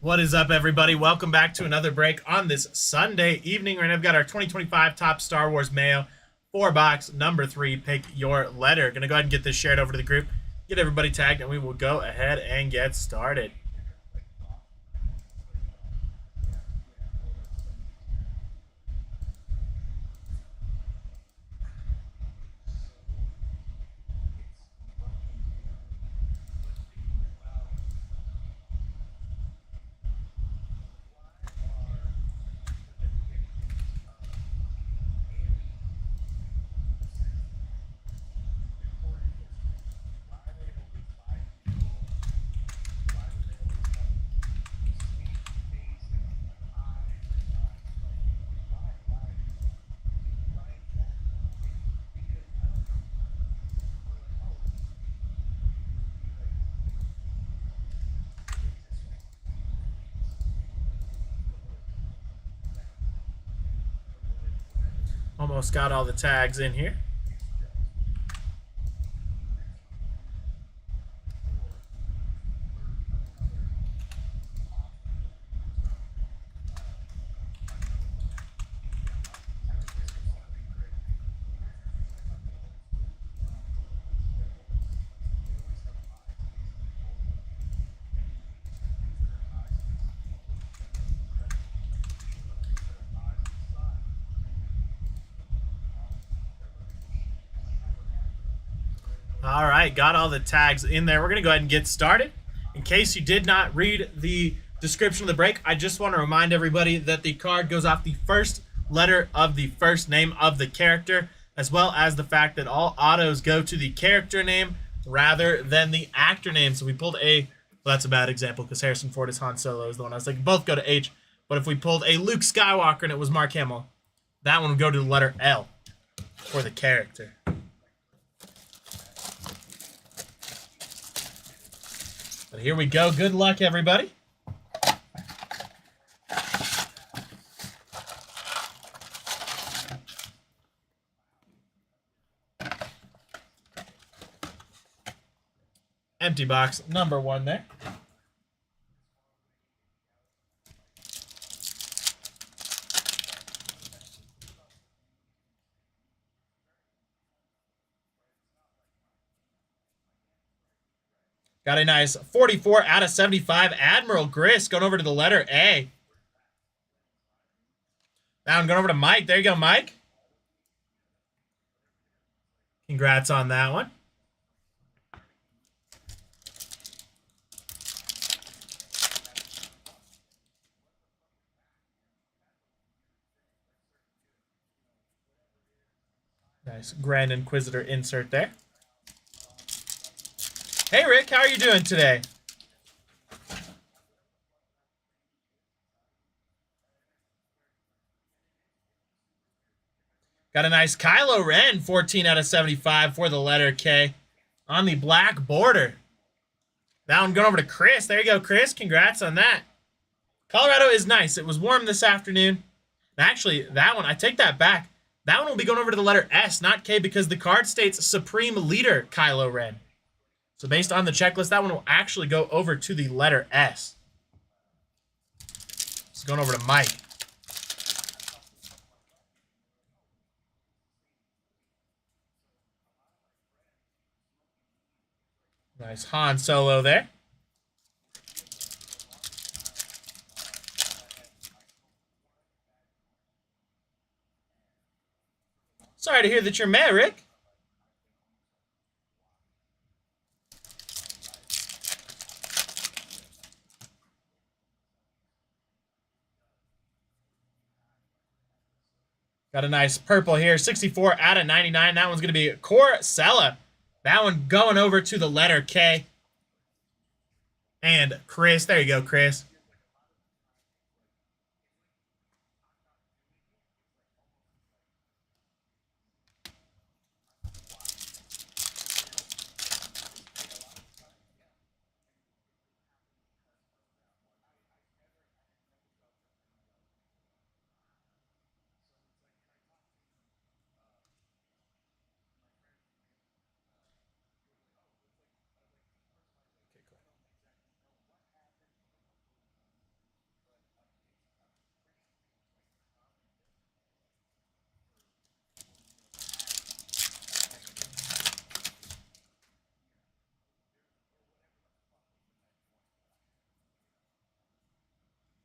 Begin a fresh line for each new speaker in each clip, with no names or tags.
What is up, everybody? Welcome back to another break on this Sunday evening. Right now, I've got our 2025 Top Star Wars Meiyo 4-box number 3. Pick your letter. Going to go ahead and get this shared over to the group, get everybody tagged, and we will go ahead and get started. Almost got all the tags in here. All right, got all the tags in there. We're going to go ahead and get started. In case you did not read the description of the break, I just want to remind everybody that the card goes off the first letter of the first name of the character, as well as the fact that all autos go to the character name rather than the actor name. So we pulled a, well, that's a bad example because Harrison Ford is Han Solo is the one I was like, both go to H. But if we pulled a Luke Skywalker and it was Mark Hamill, that one would go to the letter L for the character. But here we go. Good luck, everybody. Empty box number 1 there. Got a nice 44 out of 75. Admiral Gris going over to the letter A. Now I'm going over to Mike. There you go, Mike. Congrats on that one. Nice Grand Inquisitor insert there. Hey, Rick, how are you doing today? Got a nice Kylo Ren, 14 out of 75 for the letter K on the black border. Now I'm going over to Chris. There you go, Chris. Congrats on that. Colorado is nice. It was warm this afternoon. Actually, that one, I take that back. That one will be going over to the letter S, not K, because the card states Supreme Leader Kylo Ren. So based on the checklist, that one will actually go over to the letter S. It's going over to Mike. Nice Han Solo there. Sorry to hear that you're mad, Rick. Got a nice purple here, 64 out of 99. That one's going to be Corcella. That one going over to the letter K. And Chris, there you go, Chris.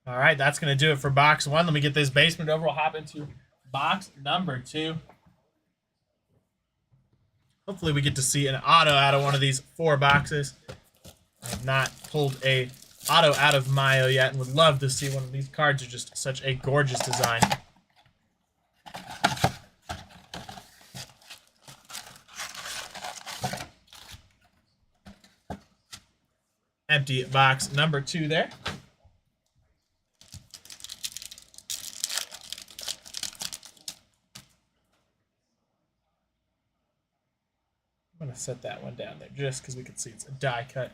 All right, that's going to do it for box one. Let me get this basement over. We'll hop into box number two. Hopefully we get to see an auto out of one of these 4 boxes. I have not pulled a auto out of Meiyo yet and would love to see one of these. Cards are just such a gorgeous design. Empty box number 2 there. I'm going to set that one down there just because we can see it's a die cut.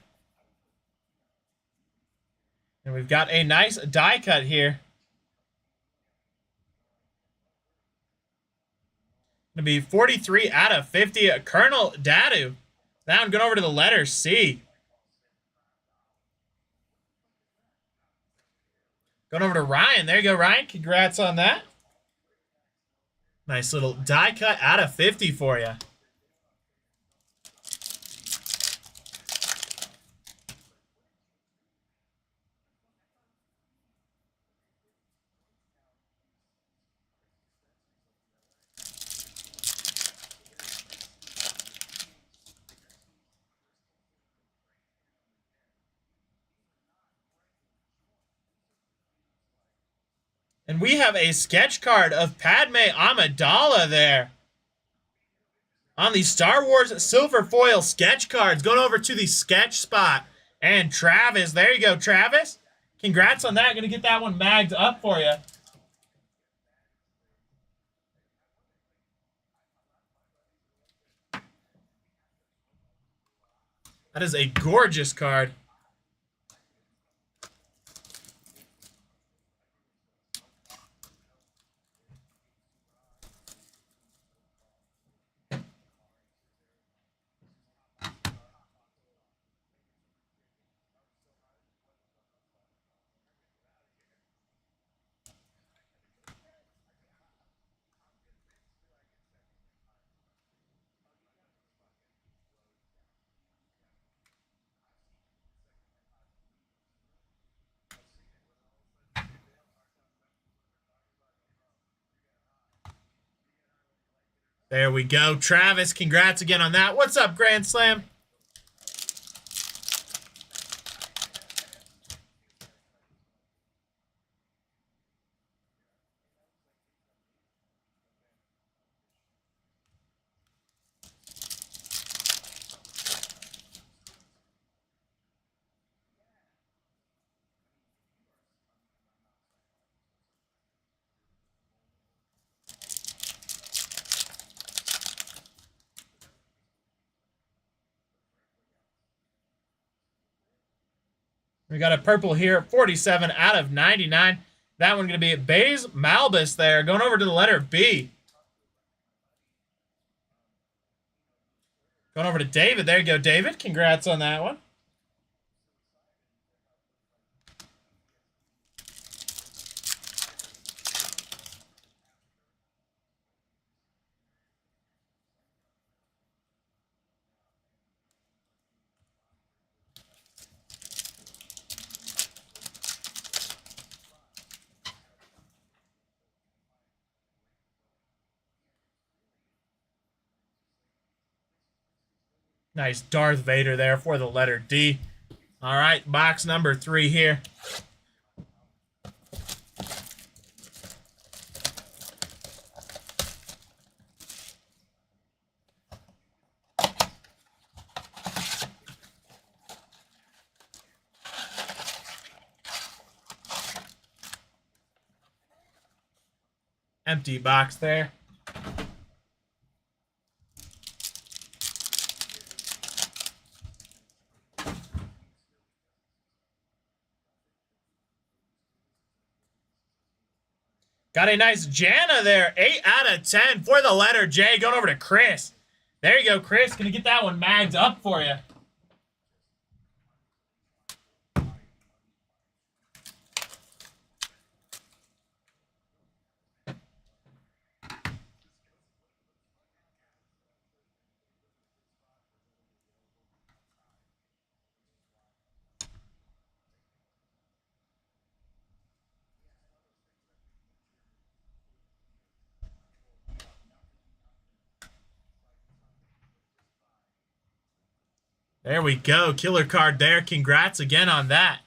And we've got a nice die cut here. Going to be 43 out of 50. Colonel Dadu. Now I'm going over to the letter C. Going over to Ryan. There you go, Ryan. Congrats on that. Nice little die cut out of 50 for you. And we have a sketch card of Padme Amidala there. On the Star Wars Silver Foil sketch cards. Going over to the sketch spot. And Travis. There you go, Travis. Congrats on that. Going to get that one magged up for you. That is a gorgeous card. There we go. Travis, congrats again on that. What's up, Grand Slam? We got a purple here, 47 out of 99. That one going to be Baze Malbus there. Going over to the letter B. Going over to David. There you go, David. Congrats on that one. Nice Darth Vader there for the letter D. All right, box number 3 here. Empty box there. Got a nice Jana there. 8 out of 10 for the letter J. Going over to Chris. There you go, Chris. Gonna get that one magged up for you. There we go. Killer card there. Congrats again on that.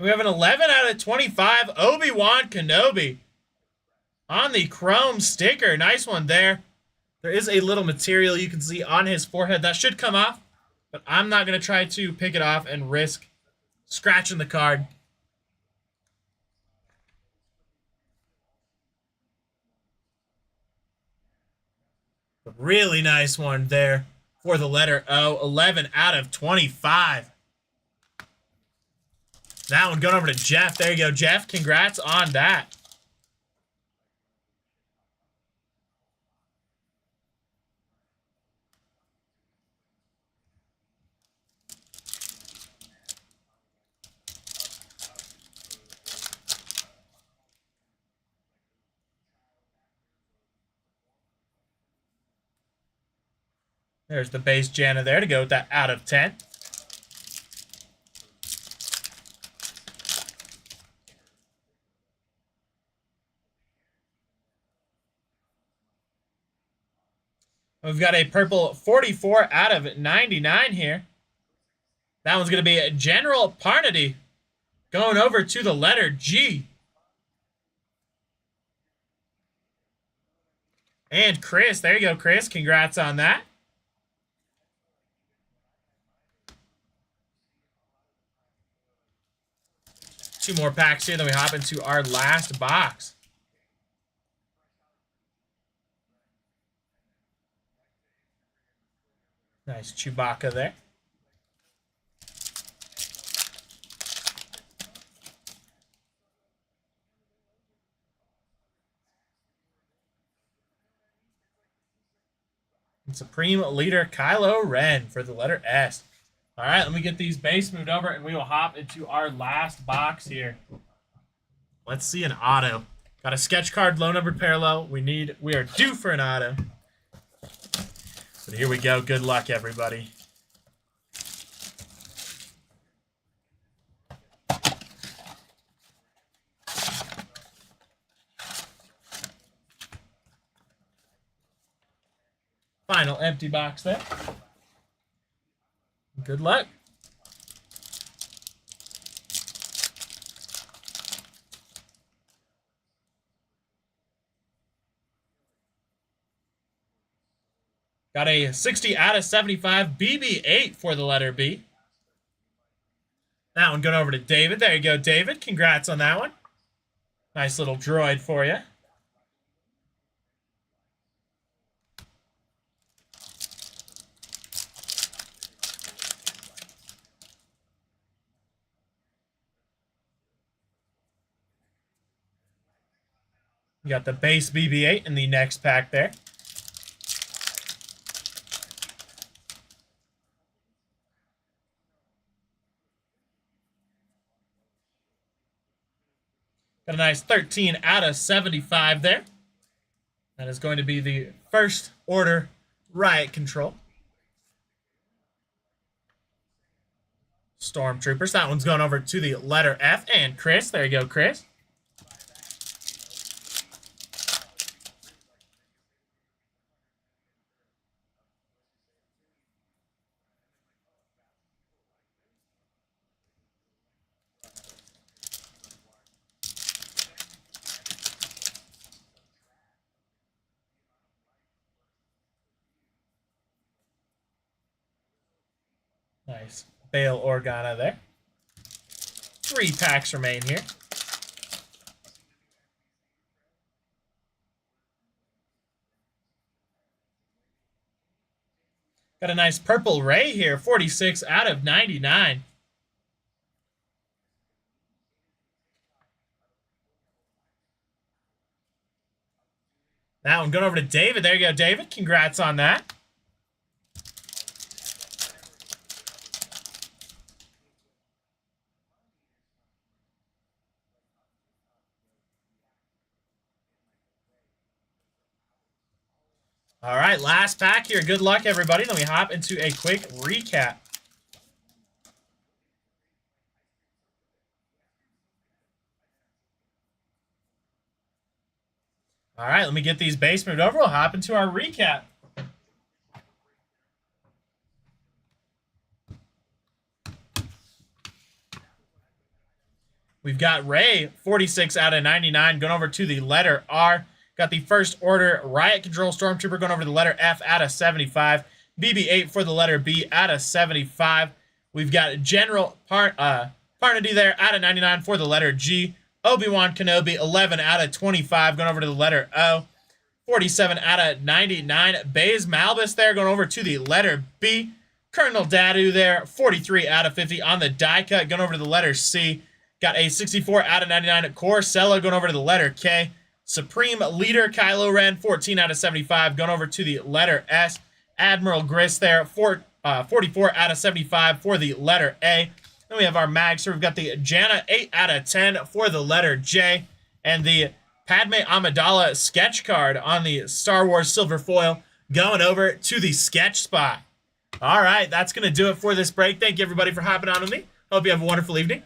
We have an 11 out of 25 Obi-Wan Kenobi on the chrome sticker. Nice one there. There is a little material you can see on his forehead. That should come off, but I'm not going to try to pick it off and risk scratching the card. A really nice one there for the letter O. 11 out of 25. That one going over to Jeff. There you go, Jeff. Congrats on that. There's the base Jana there to go with that out of 10. We've got a purple 44 out of 99 here. That one's going to be a General Parnity going over to the letter G. And Chris, there you go, Chris. Congrats on that. Two more packs here, then we hop into our last box. Nice Chewbacca there. And Supreme Leader Kylo Ren for the letter S. All right, let me get these base moved over, and we will hop into our last box here. Let's see an auto. Got a sketch card, low numbered parallel. We are due for an auto. But here we go. Good luck, everybody. Final empty box there. Good luck. Got a 60 out of 75 BB-8 for the letter B. That one going over to David. There you go, David. Congrats on that one. Nice little droid for you. You got the base BB-8 in the next pack there. Got a nice 13 out of 75 there. That is going to be the first order riot control. Stormtroopers. That one's going over to the letter F. And Chris. There you go, Chris. Nice. Bail Organa there. 3 packs remain here. Got a nice purple Ray here. 46 out of 99. That one going over to David. There you go, David. Congrats on that. All right, last pack here. Good luck, everybody. Then we hop into a quick recap. All right, let me get these base moved over. We'll hop into our recap. We've got Ray, 46 out of 99, going over to the letter R. Got the First Order Riot Control Stormtrooper going over to the letter F out of 75. BB-8 for the letter B out of 75. We've got General Parnady there out of 99 for the letter G. Obi-Wan Kenobi, 11 out of 25, going over to the letter O. 47 out of 99. Baze Malbus there, going over to the letter B. Colonel Dadu there, 43 out of 50 on the die cut, going over to the letter C. Got a 64 out of 99 at Coruscant, going over to the letter K. Supreme Leader Kylo Ren, 14 out of 75, going over to the letter S. Admiral Griss there, 44 out of 75 for the letter A. Then we have our mags. So we've got the Janna, 8 out of 10 for the letter J. And the Padme Amidala sketch card on the Star Wars silver foil going over to the sketch spot. All right, that's going to do it for this break. Thank you, everybody, for hopping on with me. Hope you have a wonderful evening.